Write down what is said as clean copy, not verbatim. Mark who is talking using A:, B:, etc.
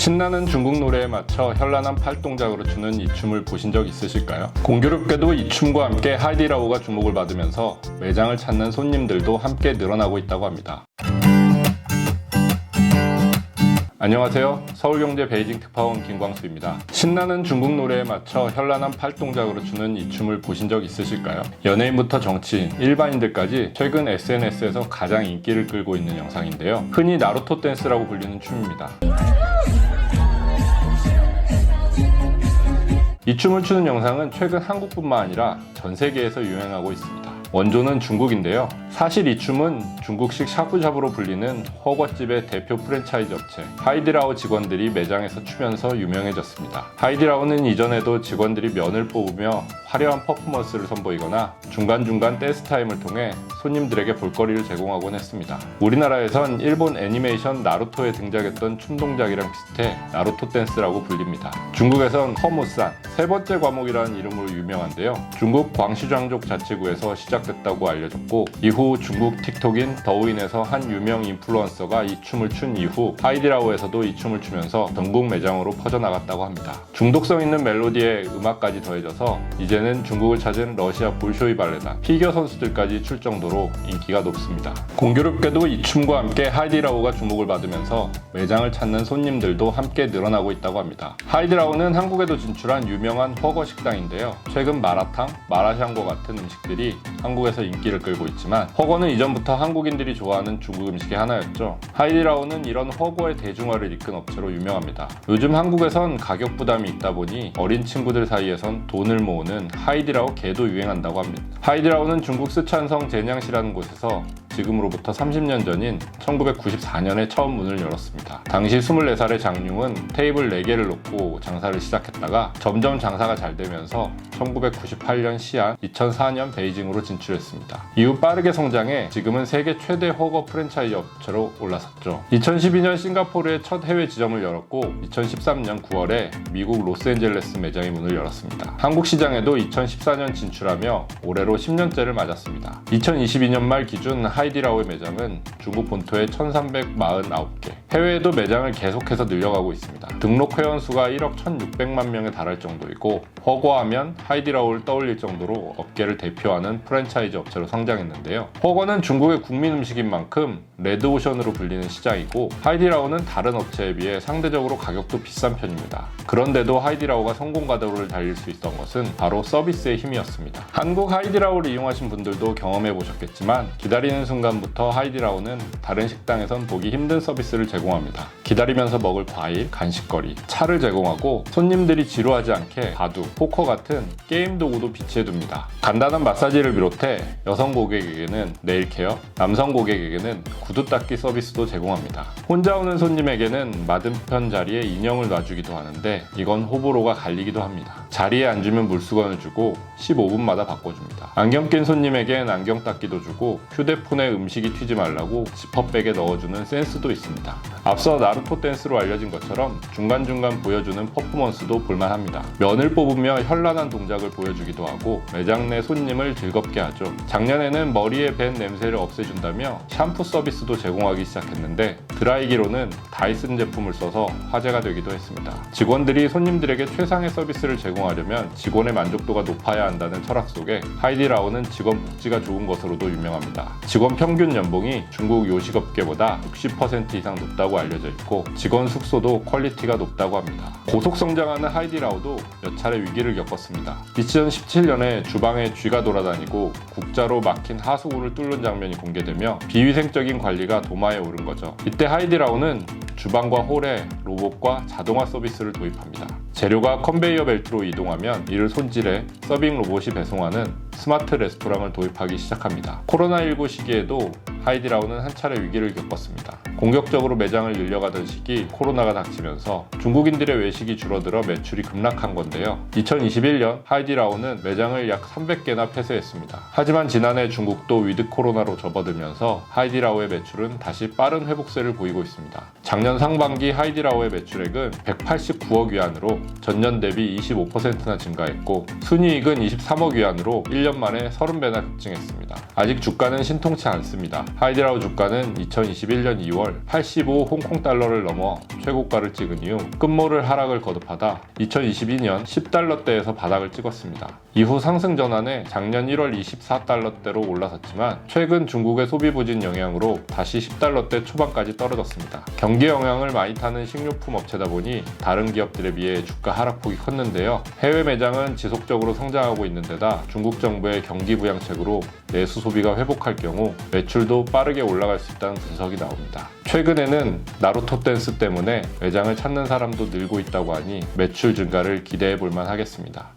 A: 신나는 중국 노래에 맞춰 현란한 팔동작으로 추는 이 춤을 보신 적 있으실까요? 공교롭게도 이 춤과 함께 하이디라오가 주목을 받으면서 매장을 찾는 손님들도 함께 늘어나고 있다고 합니다. 안녕하세요. 서울경제 베이징 특파원 김광수입니다. 신나는 중국 노래에 맞춰 현란한 팔동작으로 추는 이 춤을 보신 적 있으실까요? 연예인부터 정치인, 일반인들까지 최근 SNS에서 가장 인기를 끌고 있는 영상인데요. 흔히 나루토 댄스라고 불리는 춤입니다. 이 춤을 추는 영상은 최근 한국뿐만 아니라 전 세계에서 유행하고 있습니다. 원조는 중국인데요. 사실 이 춤은 중국식 샤브샤브로 불리는 허거집의 대표 프랜차이즈 업체 하이디라오 직원들이 매장에서 추면서 유명해졌습니다. 하이디라오는 이전에도 직원들이 면을 뽑으며 화려한 퍼포먼스를 선보이거나 중간중간 댄스 타임을 통해 손님들에게 볼거리를 제공하곤 했습니다. 우리나라에선 일본 애니메이션 나루토에 등장했던 춤 동작이랑 비슷해 나루토 댄스라고 불립니다. 중국에선 허무산, 세 번째 과목이라는 이름으로 유명한데요. 중국 광시장족 자치구에서 시작됐다고 알려졌고, 이후 중국 틱톡인 더우인에서 한 유명 인플루언서가 이 춤을 춘 이후 하이디라오에서도 이 춤을 추면서 전국 매장으로 퍼져나갔다고 합니다. 중독성 있는 멜로디에 음악까지 더해져서 이제는 중국을 찾은 러시아 볼쇼이 발레단, 피겨 선수들까지 출 정도로 인기가 높습니다. 공교롭게도 이 춤과 함께 하이디라오가 주목을 받으면서 매장을 찾는 손님들도 함께 늘어나고 있다고 합니다. 하이디라오는 한국에도 진출한 유명한 허거 식당인데요. 최근 마라탕, 마라샹궈 같은 음식들이 한국에서 인기를 끌고 있지만 허거는 이전부터 한국인들이 좋아하는 중국 음식의 하나였죠. 하이디라오는 이런 허거의 대중화를 이끈 업체로 유명합니다. 요즘 한국에선 가격 부담이 있다 보니 어린 친구들 사이에선 돈을 모으는 하이디라오 개도 유행한다고 합니다. 하이디라오는 중국 스촨성 제냥시라는 곳에서 지금으로부터 30년 전인 1994년에 처음 문을 열었습니다. 당시 24살의 장룡은 테이블 4개를 놓고 장사를 시작했다가 점점 장사가 잘 되면서 1998년 시안, 2004년 베이징으로 진출했습니다. 이후 빠르게 성장해 지금은 세계 최대 허거 프랜차이즈 업체로 올라섰죠. 2012년 싱가포르에 첫 해외 지점을 열었고 2013년 9월에 미국 로스앤젤레스 매장의 문을 열었습니다. 한국 시장에도 2014년 진출하며 올해로 10년째를 맞았습니다. 2022년 말 기준 하이디라오의 매장은 중국 본토에 1349개, 해외에도 매장을 계속해서 늘려가고 있습니다. 등록 회원 수가 1억 1600만 명에 달할 정도이고, 허거하면 하이디라오를 떠올릴 정도로 업계를 대표하는 프랜차이즈 업체로 성장했는데요. 허거는 중국의 국민 음식인 만큼 레드오션으로 불리는 시장이고, 하이디라오는 다른 업체에 비해 상대적으로 가격도 비싼 편입니다. 그런데도 하이디라오가 성공 가도를 달릴 수 있었던 것은 바로 서비스의 힘이었습니다. 한국 하이디라오를 이용하신 분들도 경험해 보셨겠지만, 기다리는 순간부터 하이디라오는 다른 식당에선 보기 힘든 서비스를 제공합니다. 기다리면서 먹을 과일, 간식거리, 차를 제공하고 손님들이 지루하지 않게 바둑, 포커 같은 게임 도구도 비치해둡니다. 간단한 마사지를 비롯해 여성 고객에게는 네일 케어, 남성 고객에게는 구두 닦기 서비스도 제공합니다. 혼자 오는 손님에게는 맞은편 자리에 인형을 놔주기도 하는데 이건 호불호가 갈리기도 합니다. 자리에 앉으면 물수건을 주고 15분마다 바꿔줍니다. 안경 낀 손님에겐 안경 닦기도 주고 휴대폰에 음식이 튀지 말라고 지퍼백에 넣어주는 센스도 있습니다. 앞서 나루토 댄스로 알려진 것처럼 중간중간 보여주는 퍼포먼스도 볼만합니다. 면을 뽑으며 현란한 동작을 보여주기도 하고 매장 내 손님을 즐겁게 하죠. 작년에는 머리에 밴 냄새를 없애준다며 샴푸 서비스도 제공하기 시작했는데, 드라이기로는 다이슨 제품을 써서 화제가 되기도 했습니다. 직원들이 손님들에게 최상의 서비스를 제공하려면 직원의 만족도가 높아야 한다는 철학 속에 하이디라오는 직원 복지가 좋은 것으로도 유명합니다. 직원 평균 연봉이 중국 요식업계보다 60% 이상 높다고 알려져 있고, 직원 숙소도 퀄리티가 높다고 합니다. 고속 성장하는 하이디라오도 몇 차례 위기를 겪었습니다. 2017년에 주방에 쥐가 돌아다니고 국자로 막힌 하수구를 뚫는 장면이 공개되며 비위생적인 관리가 도마에 오른 거죠. 이때 하이디라오는 주방과 홀에 로봇과 자동화 서비스를 도입합니다. 재료가 컨베이어 벨트로 이동하면 이를 손질해 서빙 로봇이 배송하는 스마트 레스토랑을 도입하기 시작합니다. 코로나19 시기에도 하이디라오는 한 차례 위기를 겪었습니다. 공격적으로 매장을 늘려가던 시기 코로나가 닥치면서 중국인들의 외식이 줄어들어 매출이 급락한 건데요. 2021년 하이디라오는 매장을 약 300개나 폐쇄했습니다. 하지만 지난해 중국도 위드 코로나로 접어들면서 하이디라오의 매출은 다시 빠른 회복세를 보이고 있습니다. 작년 상반기 하이디라오의 매출액은 189억 위안으로 전년 대비 25%나 증가했고, 순이익은 23억 위안으로 1년 만에 30배나 급증했습니다. 아직 주가는 신통치 않습니다. 하이디라오 주가는 2021년 2월 85 홍콩 달러를 넘어 최고가를 찍은 이후 끝모를 하락을 거듭하다 2022년 10달러대에서 바닥을 찍었습니다. 이후 상승 전환에 작년 1월 24달러대로 올라섰지만 최근 중국의 소비 부진 영향으로 다시 10달러대 초반까지 떨어졌습니다. 경기 영향을 많이 타는 식료품 업체다 보니 다른 기업들에 비해 주가 하락폭이 컸는데요. 해외 매장은 지속적으로 성장하고 있는 데다 중국 정부의 경기 부양책으로 내수 소비가 회복할 경우 매출도 빠르게 올라갈 수 있다는 분석이 나옵니다. 최근에는 나루토 댄스 때문에 매장을 찾는 사람도 늘고 있다고 하니 매출 증가를 기대해 볼 만 하겠습니다.